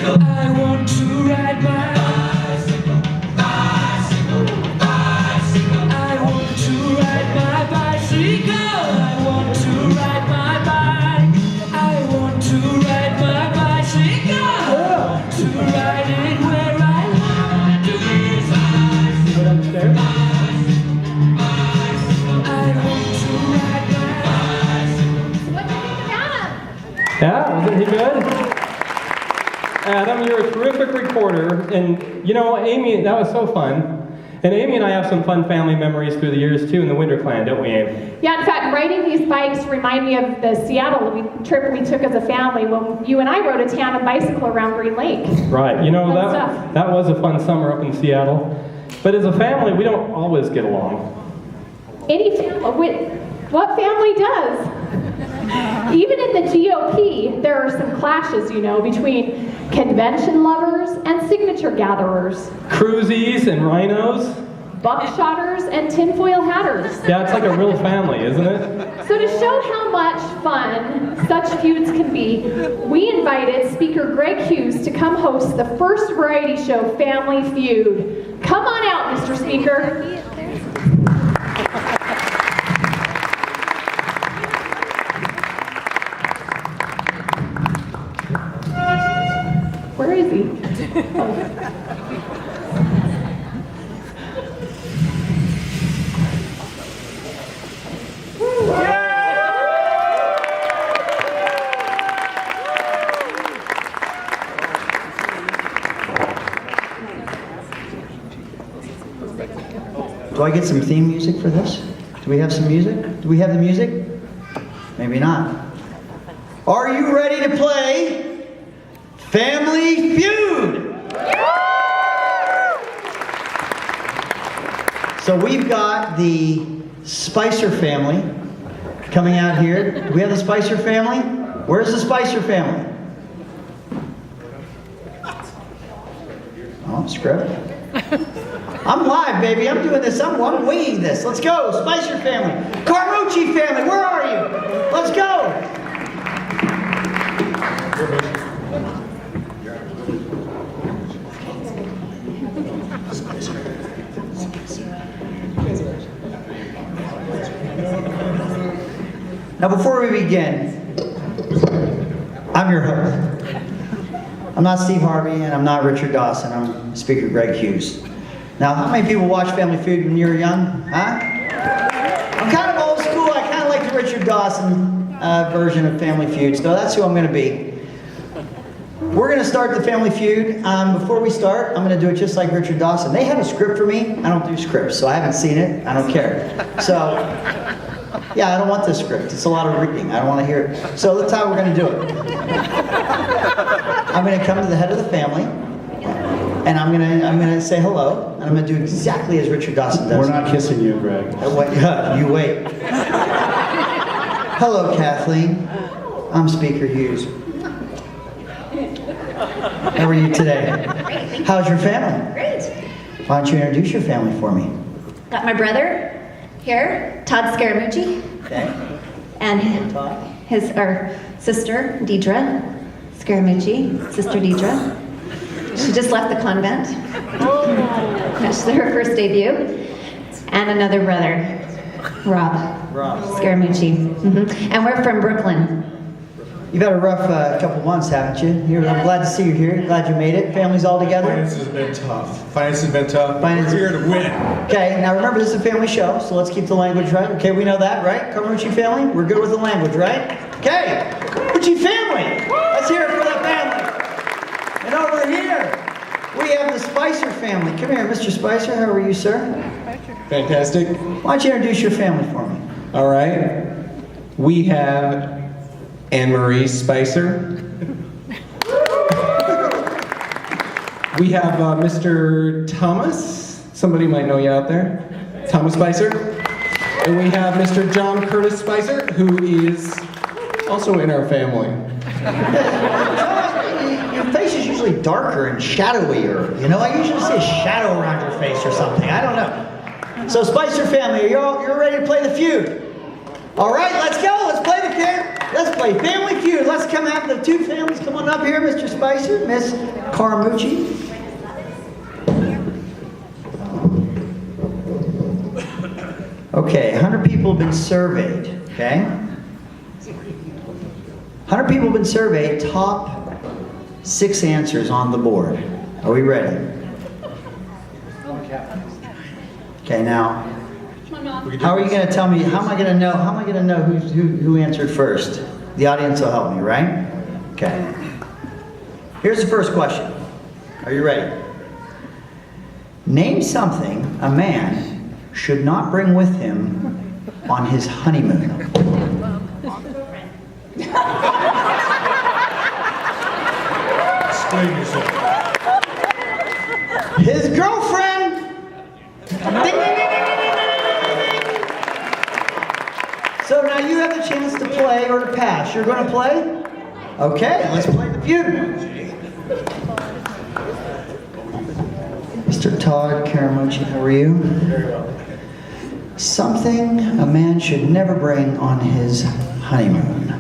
bicycle. I want to ride my bicycle, bicycle, bicycle. I want to ride my bicycle. I want to ride my bike. I want to ride my bicycle. To ride it where I want to be. Bicycle, bicycle, bicycle. I want to ride my bicycle. What do you think of Adam? Yeah, wasn't he good? Adam, you're a terrific reporter, and you know, Aimee, that was so fun. And Aimee and I have some fun family memories through the years too in the Winder clan, don't we, Aimee? Yeah, in fact, riding these bikes remind me of the Seattle trip we took as a family when you and I rode a tandem bicycle around Green Lake. Right, you know, Fun that stuff. that was a fun summer up in Seattle. But as a family, we don't always get along. What family does? Even in the GOP, there are some clashes, you know, between convention lovers and signature gatherers, Cruisies and rhinos. buckshotters and tinfoil hatters. Yeah, it's like a real family, isn't it? So to show how much fun such feuds can be, we invited Speaker Greg Hughes to come host the first variety show, Family Feud. Come on out, Mr. Speaker. Where is he? Do I get some theme music for this? Do we have some music? Do we have the music? Maybe not. Are you ready to play Family Feud? So we've got the Spicer family coming out here. Do we have the Spicer family? Where's the Spicer family? Oh, script. I'm live, baby. I'm doing this. I'm winging this. Let's go. Spicer family. Scaramucci family, where are you? Let's go. Now, before we begin, I'm your host. I'm not Steve Harvey, and I'm not Richard Dawson. I'm Speaker Greg Hughes. Now, how many people watched Family Feud when you were young? Huh? I'm kind of old school. I kind of like the Richard Dawson version of Family Feud, so that's who I'm going to be. We're going to start the Family Feud. Before we start, I'm going to do it just like Richard Dawson. They had a script for me. I don't do scripts, so I haven't seen it. I don't care. So, yeah, I don't want this script. It's a lot of reading. I don't want to hear it. So that's how we're going to do it. I'm going to come to the head of the family. And I'm gonna say hello, and I'm gonna do exactly as Richard Dawson does. We're not kissing you, Greg. You wait. Hello, Kathleen. I'm Speaker Hughes. How are you today? Great. How's your family? Great. Why don't you introduce your family for me? Got my brother here, Todd Scaramucci, Okay. and Todd. our sister, Deidre Scaramucci, Sister Deidre. She just left the convent. That's her first debut. And another brother, Rob Scaramucci. And we're from Brooklyn. You've had a rough couple months, haven't you? I'm glad to see you here. Glad you made it. Family's all together. Finance has been tough. Finance has been tough. Finance- We're here to win. Okay, now remember this is a family show, so let's keep the language right. Okay, we know that, right? Scaramucci family, we're good with the language, right? Okay, Scaramucci family. Let's hear it for that family. And over here, we have the Spicer family. Come here, Mr. Spicer. How are you, sir? Fantastic. Why don't you introduce your family for me? All right. We have Anne-Marie Spicer. We have Mr. Thomas. Somebody might know you out there. Thomas Spicer. And we have Mr. John Curtis Spicer, who is also in our family. Your face is usually darker and shadowier. You know, I usually see a shadow around your face or something. I don't know. So, Spicer family, you're ready to play the feud? All right, let's go. Let's play the feud. Let's play Family Feud. Let's come out. The two families, come on up here, Mr. Spicer, Miss Scaramucci. Okay, 100 people have been surveyed, okay? 100 people have been surveyed, top 6 answers on the board. Are we ready? Okay, now, how are you going to tell me, how am I going to know who answered first? The audience will help me, right? Okay. Here's the first question. Are you ready? Name something a man should not bring with him on his honeymoon. Explain yourself. His girlfriend! Ding, ding, ding, ding, ding, ding, ding. So now you have the chance to play or to pass. You're going to play? Okay, let's play the feud. Mr. Todd Scaramucci, how are you? Very well. Something a man should never bring on his honeymoon.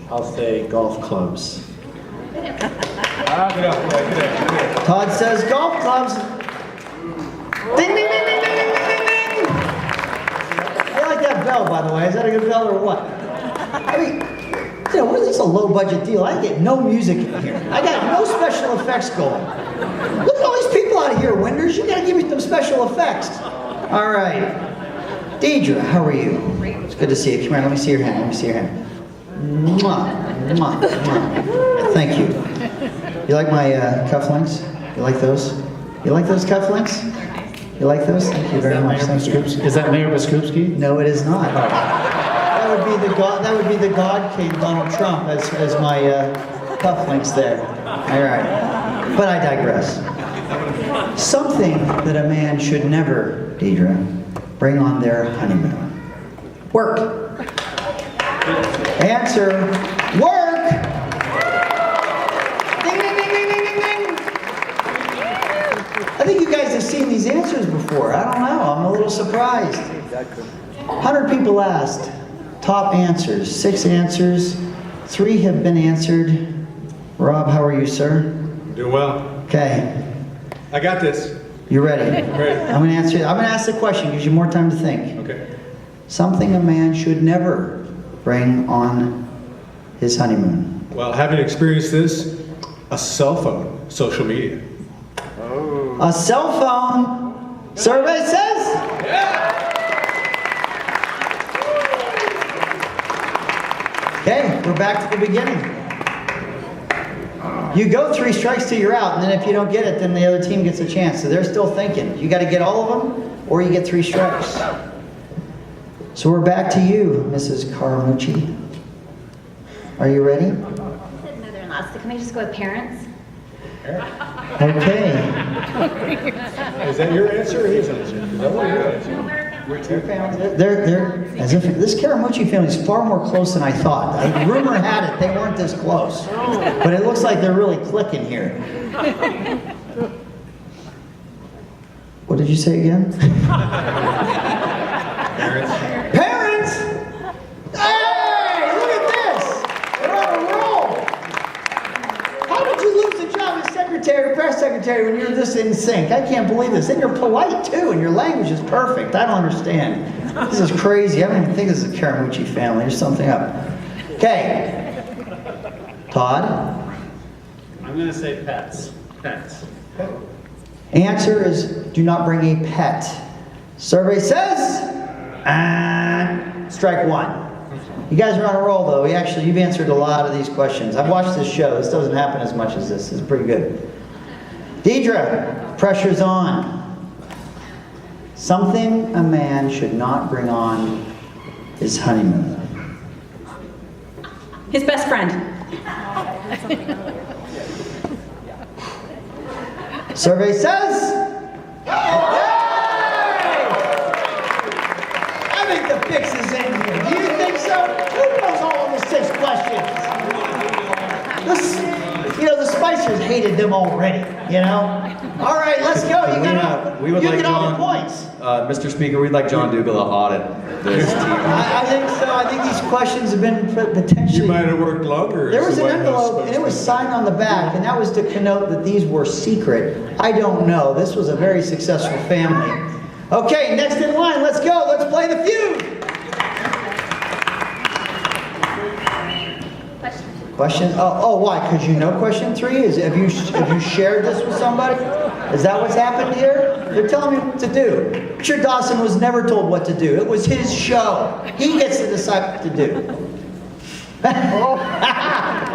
I'll say golf clubs. Todd says golf clubs. Ding, ding, ding, ding, ding, ding, ding, ding, ding. I like that bell, by the way. Is that a good bell or what? I mean, you know, what is this, a low-budget deal? I get no music in here. I got no special effects going. Look at all these people out of here, Winders. You gotta give me some special effects. All right. Deidre, how are you? It's good to see you. Come here, let me see your hand. Let me see your hand. Mwah, mwah, mwah. Thank you. You like my cufflinks? You like those? You like those cufflinks? You like those? Thank you very much. Thank you. Is that Mayor Biskupski? No, it is not. That would be the God. That would be the God King Donald Trump as my cufflinks there. All right, but I digress. Something that a man should never, Deidre, bring on their honeymoon. Work. Answer: work. Ding, ding, ding, ding, ding, ding, ding. I think you guys have seen these answers before. I don't know. I'm a little surprised. 100 people asked. Top answers. 6 answers. 3 have been answered. Rob, how are you, sir? Doing well. Okay. I got this. You ready? Ready. I'm going to answer. I'm going to ask the question. Gives you more time to think. Okay. Something a man should never bring on his honeymoon. Well, having experienced this, a cell phone, social media. A cell phone. Survey says. Okay, we're back to the beginning. You go 3 strikes till you're out, and then if you don't get it, then the other team gets a chance. So they're still thinking. You got to get all of them, or you get 3 strikes. So we're back to you, Mrs. Scaramucci. Are you ready? Mother-in-law, so can we just go with parents? Okay. Is that your answer or his answer? Is that what your answer? They're as if this Scaramucci family is far more close than I thought. Rumor had it they weren't this close, but it looks like they're really clicking here. What did you say again? Parents. Hey, look at this! They're on a roll. How did you lose the job as secretary, press secretary, when you're this in sync? I can't believe this. And you're polite too, and your language is perfect. I don't understand. This is crazy. I don't even think this is a Scaramucci family. There's something up. Okay. Todd? I'm going to say pets. Pets. Answer is do not bring a pet. Survey says, strike 1. You guys are on a roll though. You've answered a lot of these questions. I've watched this show. This doesn't happen as much as this. It's pretty good. Deidre, pressure's on. Something a man should not bring on his honeymoon. His best friend. Survey says, I think the fix is in here. Do you think so? Who knows all of the 6 questions? The Spicers hated them already, you know? All right, let's go. You gotta... We would You like get all the John, points. Mr. Speaker, we'd like John Dougal to audit this team. I think so. I think these questions have been potentially... You might have worked longer. There was as the an White House envelope, and it was signed on the back, and that was to connote that these were secret. I don't know. This was a very successful family. Okay, next in line. Let's go. Let's play the feud. Question? Oh, why? Because you know question 3 is have you shared this with somebody? Is that what's happened here? They're telling me what to do. Richard Dawson was never told what to do. It was his show. He gets to decide what to do.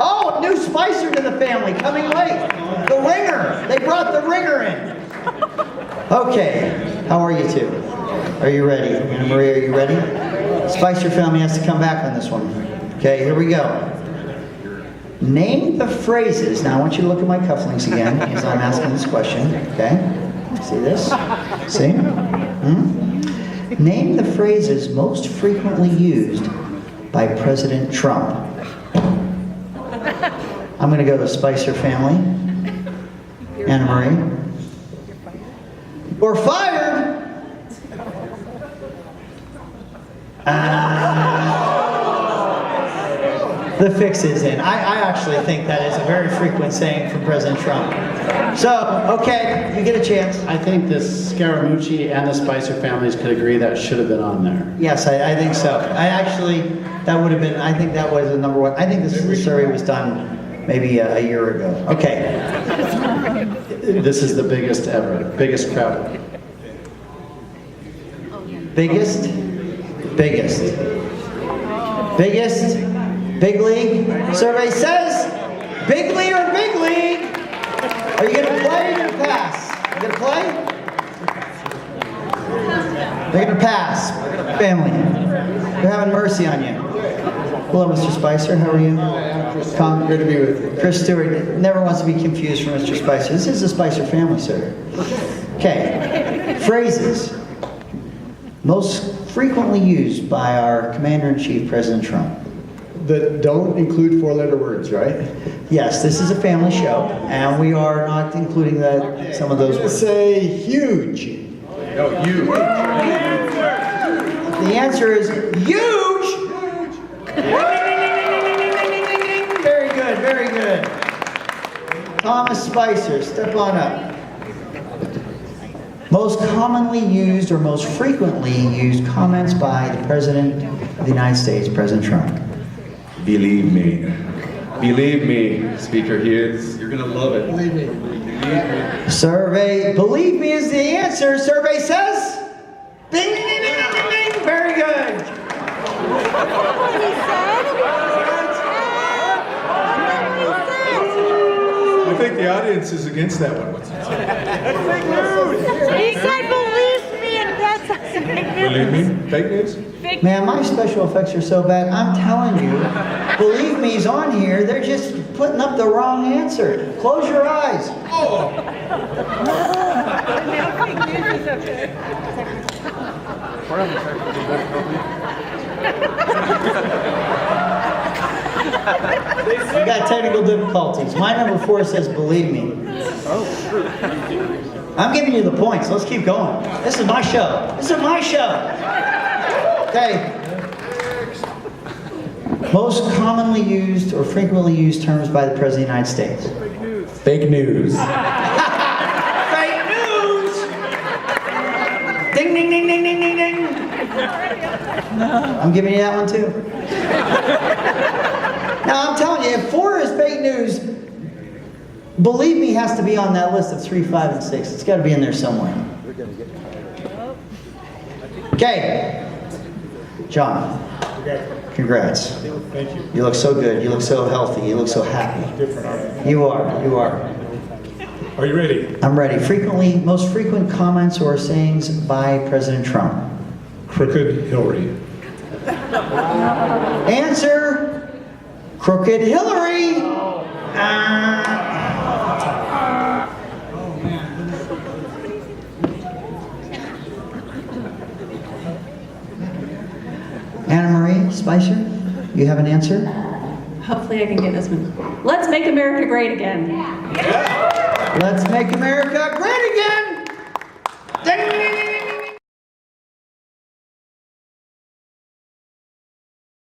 Oh, a new Spicer to the family coming late. The ringer. They brought the ringer in. Okay, how are you two? Are you ready? Anna Marie, are you ready? Spicer family has to come back on this one. Okay, here we go. Name the phrases. Now I want you to look at my cufflinks again as I'm asking this question. Okay? See this? See? Name the phrases most frequently used by President Trump. I'm going to go to the Spicer family. Anna Marie. You're fired! The fix is in. I actually think that is a very frequent saying from President Trump. So, okay, you get a chance. I think the Scaramucci and the Spicer families could agree that should have been on there. Yes, I think so. I think that was the number one. I think this survey was done maybe a year ago. Okay. This is the biggest ever, biggest crowd. Biggest? Big league? Survey says big league or big league? Are you going to play or are you going to pass? You going to play? They're going to pass. Family. They're having mercy on you. Hello, Mr. Spicer. How are you? Tom, good to be with you. Chris Stewart never wants to be confused from Mr. Spicer. This is the Spicer family, sir. Okay. Phrases most frequently used by our Commander-in-Chief, President Trump. That don't include 4-letter words, right? Yes, this is a family show, and we are not including some of those I'm going to words. say huge. No, you. The answer is huge! Very good, very good. Thomas Spicer, step on up. Most commonly used or most frequently used comments by the President of the United States, President Trump. Believe me. Believe me, Speaker Hughes. You're going to love it. Believe me. Survey, believe me is the answer. Survey says, ding, ding, ding, ding, ding, ding. Very good. I think the audience is against that one. What's it say? He said, believe me, and that's Believe me? Fake news? Man, my special effects are so bad, I'm telling you, believe me's on here, they're just putting up the wrong answer. Close your eyes. Oh! We got technical difficulties. My number 4 says believe me. I'm giving you the points. Let's keep going. This is my show. This is my show. Okay. Most commonly used or frequently used terms by the President of the United States. Fake news. Fake news! Ding, ding, ding, ding, ding, ding, ding. I'm giving you that one too. Now I'm telling you, if 4 is fake news, believe me has to be on that list of 3, 5, and 6. It's got to be in there somewhere. Okay. John, congrats. Thank you. You look so good. You look so healthy. You look so happy. Different, aren't You are. You are. Are you ready? I'm ready. Most frequent comments or sayings by President Trump. Crooked Hillary. Answer, Crooked Hillary. Anna Marie Spicer, you have an answer? Hopefully I can get this one. Let's make America great again. Let's make America great again. Then